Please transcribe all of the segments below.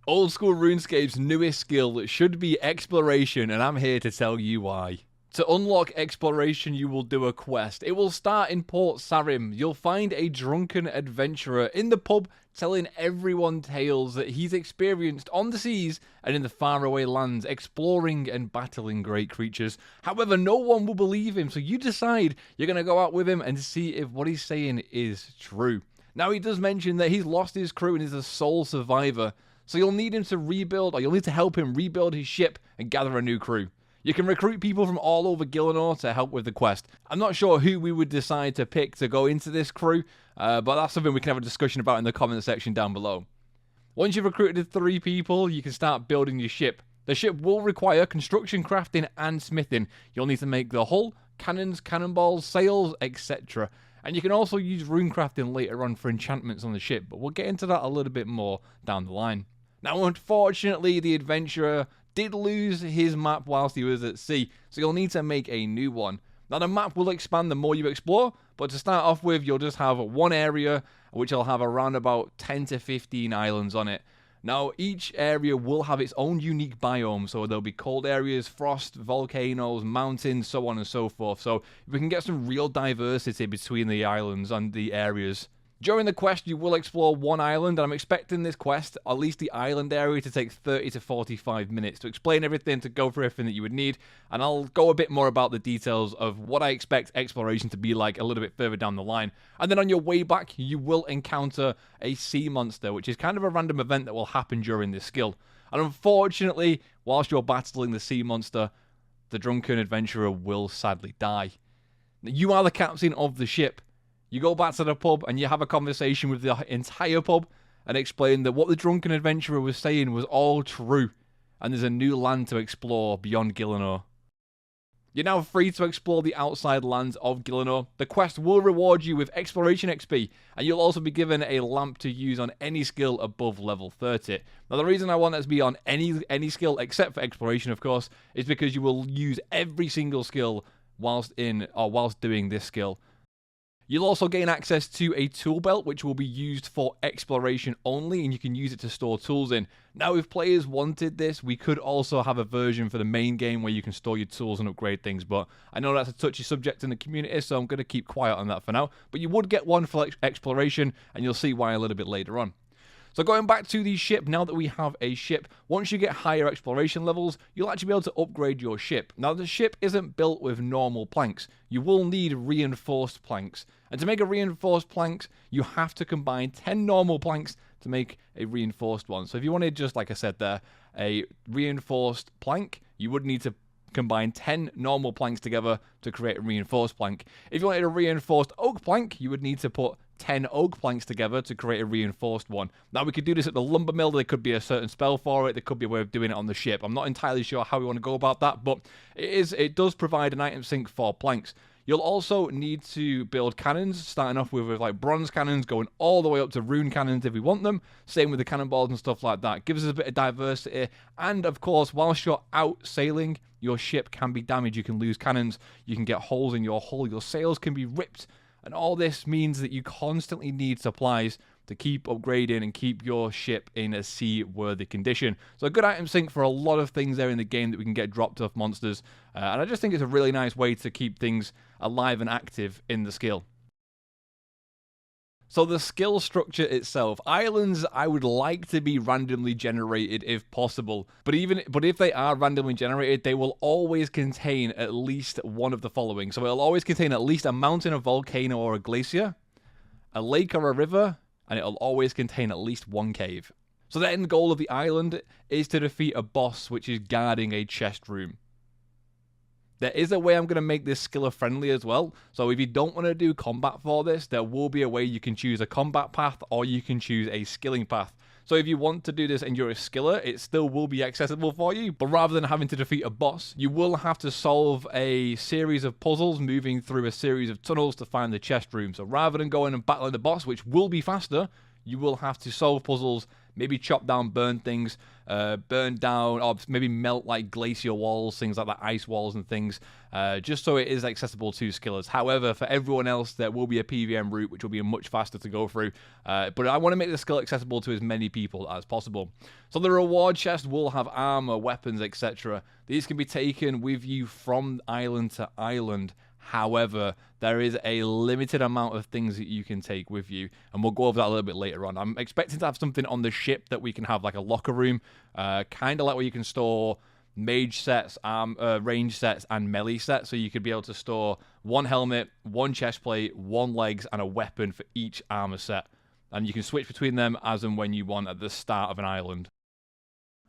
Old School RuneScape's newest skill should be exploration, and I'm here to tell you why. To unlock exploration, you will do a quest. It will start in Port Sarim. You'll find a drunken adventurer in the pub telling everyone tales that he's experienced on the seas and in the faraway lands, exploring and battling great creatures. However, no one will believe him, so you decide you're going to go out with him and see if what he's saying is true. Now, he does mention that he's lost his crew and is a sole survivor, so you'll need him to rebuild, or you'll need to help him rebuild his ship and gather a new crew. You can recruit people from all over Gielinor to help with the quest. I'm not sure who we would decide to pick to go into this crew, but that's something we can have a discussion about in the comment section down below. Once you've recruited 3 people, you can start building your ship. The ship will require construction, crafting, and smithing. You'll need to make the hull, cannons, cannonballs, sails, etc. And you can also use runecrafting later on for enchantments on the ship, but we'll get into that a little bit more down the line. Now, unfortunately, the adventurer did lose his map whilst he was at sea, so you'll need to make a new one. Now, the map will expand the more you explore, but to start off with, you'll just have one area, which will have around about 10 to 15 islands on it. Now, each area will have its own unique biome, so there'll be cold areas, frost, volcanoes, mountains, so on and so forth. So we can get some real diversity between the islands and the areas. During the quest, you will explore one island, and I'm expecting this quest, at least the island area, to take 30 to 45 minutes to explain everything, to go through everything that you would need, and I'll go a bit more about the details of what I expect exploration to be like a little bit further down the line. And then on your way back, you will encounter a sea monster, which is kind of a random event that will happen during this skill. And unfortunately, whilst you're battling the sea monster, the drunken adventurer will sadly die. You are the captain of the ship. You go back to the pub and you have a conversation with the entire pub and explain that what the drunken adventurer was saying was all true, and there's a new land to explore beyond Gielinor. You're now free to explore the outside lands of Gielinor. The quest will reward you with exploration XP, and you'll also be given a lamp to use on any skill above level 30. Now, the reason I want that to be on any skill except for exploration, of course, is because you will use every single skill whilst doing this skill. You'll also gain access to a tool belt, which will be used for exploration only, and you can use it to store tools in. Now, if players wanted this, we could also have a version for the main game where you can store your tools and upgrade things, but I know that's a touchy subject in the community, so I'm going to keep quiet on that for now. But you would get one for exploration, and you'll see why a little bit later on. So going back to the ship, now that we have a ship, once you get higher exploration levels, you'll actually be able to upgrade your ship. Now, the ship isn't built with normal planks. You will need reinforced planks. And to make a reinforced planks, you have to combine 10 normal planks to make a reinforced one. So if you wanted, just like I said there, a reinforced plank, you would need to combine 10 normal planks together to create a reinforced plank. If you wanted a reinforced oak plank, you would need to put 10 oak planks together to create a reinforced one. Now, we could do this at the lumber mill. There could be a certain spell for it. There could be a way of doing it on the ship. I'm not entirely sure how we want to go about that, but it does provide an item sink for planks. You'll also need to build cannons, starting off with like bronze cannons, going all the way up to rune cannons if we want them. Same with the cannonballs and stuff like that. Gives us a bit of diversity. And of course, whilst you're out sailing, your ship can be damaged. You can lose cannons. You can get holes in your hull. Your sails can be ripped. And all this means that you constantly need supplies to keep upgrading and keep your ship in a seaworthy condition. So a good item sink for a lot of things there in the game that we can get dropped off monsters. And I just think it's a really nice way to keep things alive and active in the skill. So the skill structure itself, islands I would like to be randomly generated if possible, but if they are randomly generated, they will always contain at least one of the following. So it'll always contain at least a mountain, a volcano, or a glacier, a lake or a river, and it'll always contain at least one cave. So the end goal of the island is to defeat a boss which is guarding a chest room. There is a way I'm going to make this skiller friendly as well. So if you don't want to do combat for this, there will be a way you can choose a combat path or you can choose a skilling path. So if you want to do this and you're a skiller, it still will be accessible for you. But rather than having to defeat a boss, you will have to solve a series of puzzles moving through a series of tunnels to find the chest room. So rather than going and battling the boss, which will be faster, you will have to solve puzzles, maybe chop down, burn things, burn down, or maybe melt like glacier walls, things like that, ice walls and things, just so it is accessible to skillers. However, for everyone else, there will be a PVM route, which will be much faster to go through, but I want to make the skill accessible to as many people as possible. So the reward chest will have armor, weapons, etc. These can be taken with you from island to island. However, there is a limited amount of things that you can take with you, and we'll go over that a little bit later on. I'm expecting to have something on the ship that we can have like a locker room, kind of like where you can store mage sets, range sets, and melee sets. So you could be able to store one helmet, one chest plate, one legs, and a weapon for each armor set. And you can switch between them as and when you want at the start of an island.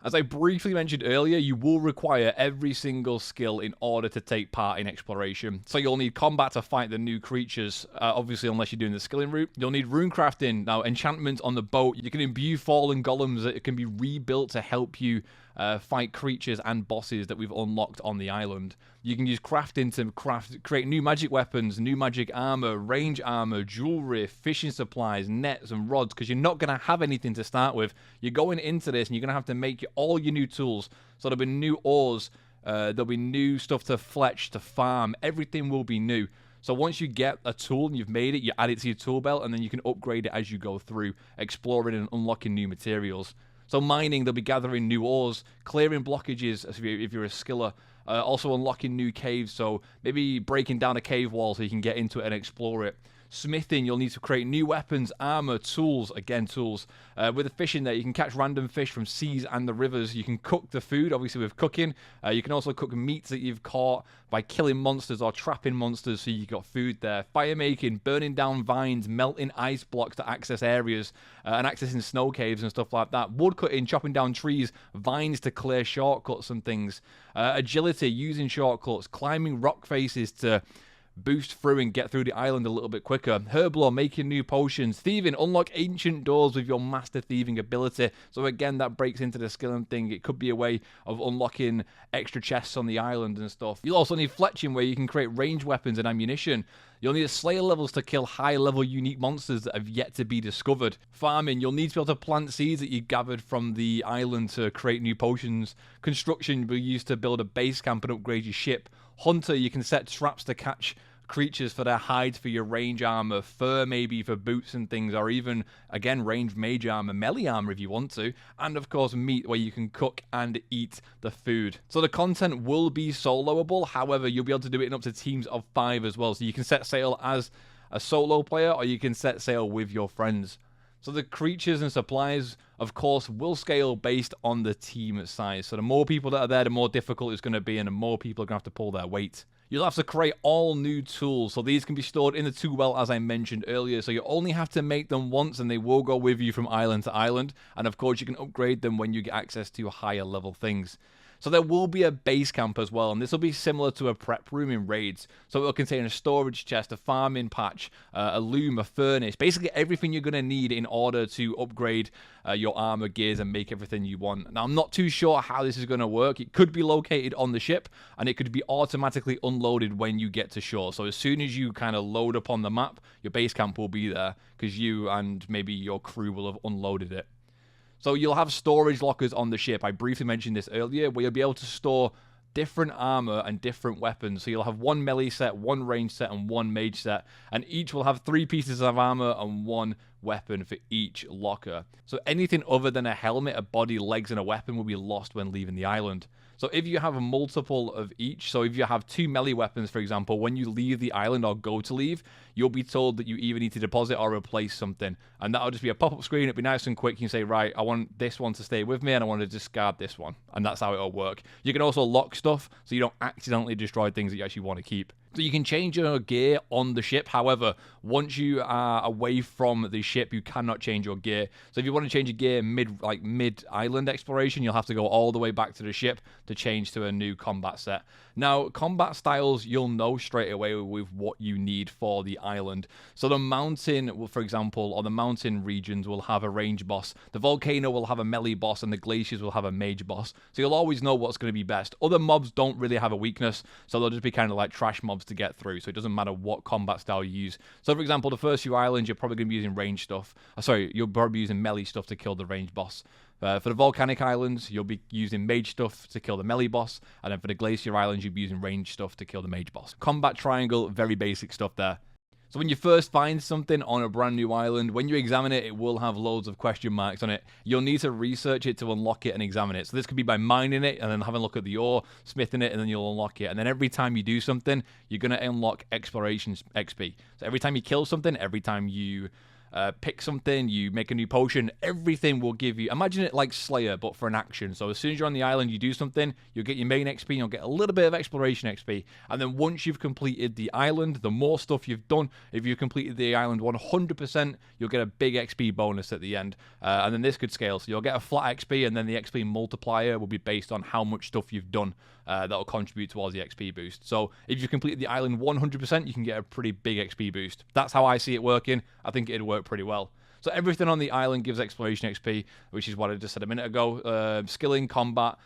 As I briefly mentioned earlier, you will require every single skill in order to take part in exploration. So you'll need combat to fight the new creatures, obviously unless you're doing the skilling route. You'll need runecrafting. Now, enchantment on the boat. You can imbue fallen golems that can be rebuilt to help you fight creatures and bosses that we've unlocked on the island. You can use crafting to create new magic weapons, new magic armor, range armor, jewelry, fishing supplies, nets, and rods, because you're not going to have anything to start with. You're going into this and you're going to have to make all your new tools. So there'll be new ores, there'll be new stuff to fletch, to farm. Everything will be new. So once you get a tool and you've made it, you add it to your tool belt, and then you can upgrade it as you go through, exploring and unlocking new materials. So mining, they'll be gathering new ores, clearing blockages if you're a skiller, also unlocking new caves, so maybe breaking down a cave wall so you can get into it and explore it. Smithing, you'll need to create new weapons, armor, tools, again tools. With the fishing there, you can catch random fish from seas and the rivers. You can cook the food, obviously with cooking. You can also cook meats that you've caught by killing monsters or trapping monsters, so you've got food there. Fire making, burning down vines, melting ice blocks to access areas, and accessing snow caves and stuff like that. Wood cutting, chopping down trees, vines to clear shortcuts and things. Agility, using shortcuts, climbing rock faces to boost through and get through the island a little bit quicker. Herblore, making new potions. Thieving, unlock ancient doors with your master thieving ability. So again, that breaks into the skilling thing. It could be a way of unlocking extra chests on the island and stuff. You'll also need fletching, where you can create ranged weapons and ammunition. You'll need slayer levels to kill high-level unique monsters that have yet to be discovered. Farming, you'll need to be able to plant seeds that you gathered from the island to create new potions. Construction, will be used to build a base camp and upgrade your ship. Hunter, you can set traps to catch creatures for their hides for your range armor, fur maybe for boots and things, or even, again, range mage armor, melee armor if you want to, and of course meat, where you can cook and eat the food. So the content will be soloable, however, you'll be able to do it in up to teams of 5 as well, so you can set sail as a solo player, or you can set sail with your friends. So the creatures and supplies, of course, will scale based on the team size. So the more people that are there, the more difficult it's going to be, and the more people are going to have to pull their weight. You'll have to create all new tools, so these can be stored in the tool belt as I mentioned earlier, so you only have to make them once and they will go with you from island to island, and of course you can upgrade them when you get access to higher level things. So there will be a base camp as well, and this will be similar to a prep room in raids. So it will contain a storage chest, a farming patch, a loom, a furnace, basically everything you're going to need in order to upgrade your armor, gears, and make everything you want. Now, I'm not too sure how this is going to work. It could be located on the ship, and it could be automatically unloaded when you get to shore. So as soon as you kind of load up on the map, your base camp will be there, because you and maybe your crew will have unloaded it. So you'll have storage lockers on the ship. I briefly mentioned this earlier, where you'll be able to store different armor and different weapons. So you'll have one melee set, one range set, and one mage set, and each will have 3 pieces of armor and 1 weapon for each locker. So anything other than a helmet, a body, legs, and a weapon will be lost when leaving the island. So if you have a multiple of each, so if you have 2 melee weapons, for example, when you leave the island or go to leave, you'll be told that you either need to deposit or replace something. And that'll just be a pop-up screen. It'll be nice and quick. You can say, right, I want this one to stay with me and I want to discard this one. And that's how it'll work. You can also lock stuff so you don't accidentally destroy things that you actually want to keep. So you can change your gear on the ship. However, once you are away from the ship, you cannot change your gear. So if you want to change your gear mid-island exploration, you'll have to go all the way back to the ship to change to a new combat set. Now, combat styles, you'll know straight away with what you need for the island. So the mountain, for example, or the mountain regions will have a range boss. The volcano will have a melee boss, and the glaciers will have a mage boss. So you'll always know what's going to be best. Other mobs don't really have a weakness, so they'll just be kind of like trash mobs to get through. So it doesn't matter what combat style you use. So for example, the first few islands, you're probably going to be using range stuff. You'll probably be using melee stuff to kill the range boss. For the volcanic islands, you'll be using mage stuff to kill the melee boss, and then for the glacier islands, you'll be using range stuff to kill the mage boss. Combat triangle, very basic stuff there. So when you first find something on a brand new island, when you examine it, it will have loads of question marks on it. You'll need to research it to unlock it and examine it. So this could be by mining it and then having a look at the ore, smithing it, and then you'll unlock it. And then every time you do something, you're going to unlock exploration XP. So every time you kill something, every time you pick something, you make a new potion, everything will give you, imagine it like Slayer, but for an action. So as soon as you're on the island, you do something, you'll get your main XP, and you'll get a little bit of exploration XP. And then once you've completed the island, the more stuff you've done, if you've completed the island 100%, you'll get a big XP bonus at the end. And then this could scale. So you'll get a flat XP, and then the XP multiplier will be based on how much stuff you've done. That'll contribute towards the XP boost. So if you completed the island 100%, you can get a pretty big XP boost. That's how I see it working. I think it'd work pretty well. So everything on the island gives exploration XP, which is what I just said a minute ago. Skilling, combat,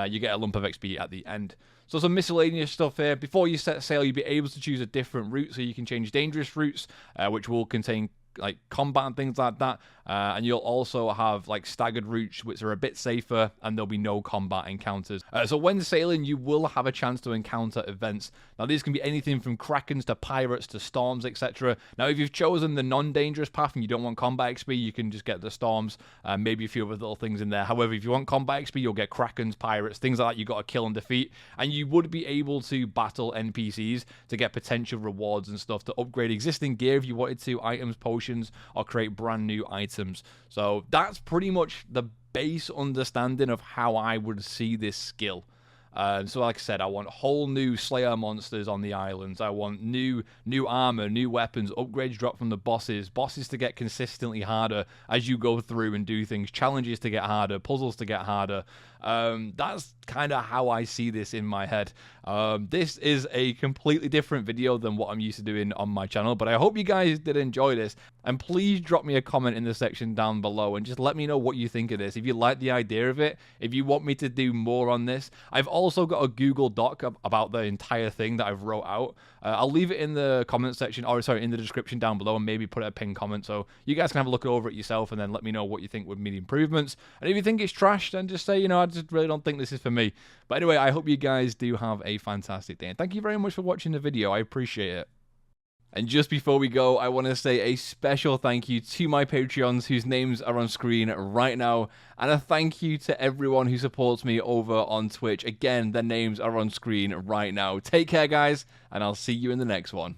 you get a lump of XP at the end. So some miscellaneous stuff here. Before you set sail, you'll be able to choose a different route. So you can change dangerous routes, which will contain like combat and things like that, and you'll also have like staggered routes which are a bit safer, and there'll be no combat encounters. So when sailing, you will have a chance to encounter events. Now these can be anything from krakens to pirates to storms, etc. Now if you've chosen the non-dangerous path and you don't want combat XP, you can just get the storms, maybe a few other little things in there. However, if you want combat XP, you'll get krakens, pirates, things like that you got to kill and defeat, and you would be able to battle NPCs to get potential rewards and stuff to upgrade existing gear if you wanted to, items, potions, or create brand new items. So that's pretty much the base understanding of how I would see this skill. So like I said, I want whole new Slayer monsters on the islands. I want new armor, new weapons, upgrades dropped from the bosses to get consistently harder as you go through and do things, challenges to get harder, puzzles to get harder. That's kind of how I see this in my head. This is a completely different video than what I'm used to doing on my channel, but I hope you guys did enjoy this, and please drop me a comment in the section down below and just let me know what you think of this. If you like the idea of it, if you want me to do more on this. I've also got a Google Doc about the entire thing that I've wrote out. I'll leave it in the comment section, or sorry, in the description down below, and maybe put a pinned comment so you guys can have a look over it yourself and then let me know what you think would be improvements. And if you think it's trash, then just say, you know, I just really don't think this is for me. But anyway, I hope you guys do have a fantastic day, and thank you very much for watching the video. I appreciate it. And just before we go, I want to say a special thank you to my Patreons whose names are on screen right now, and a thank you to everyone who supports me over on Twitch. Again, their names are on screen right now. Take care, guys, and I'll see you in the next one.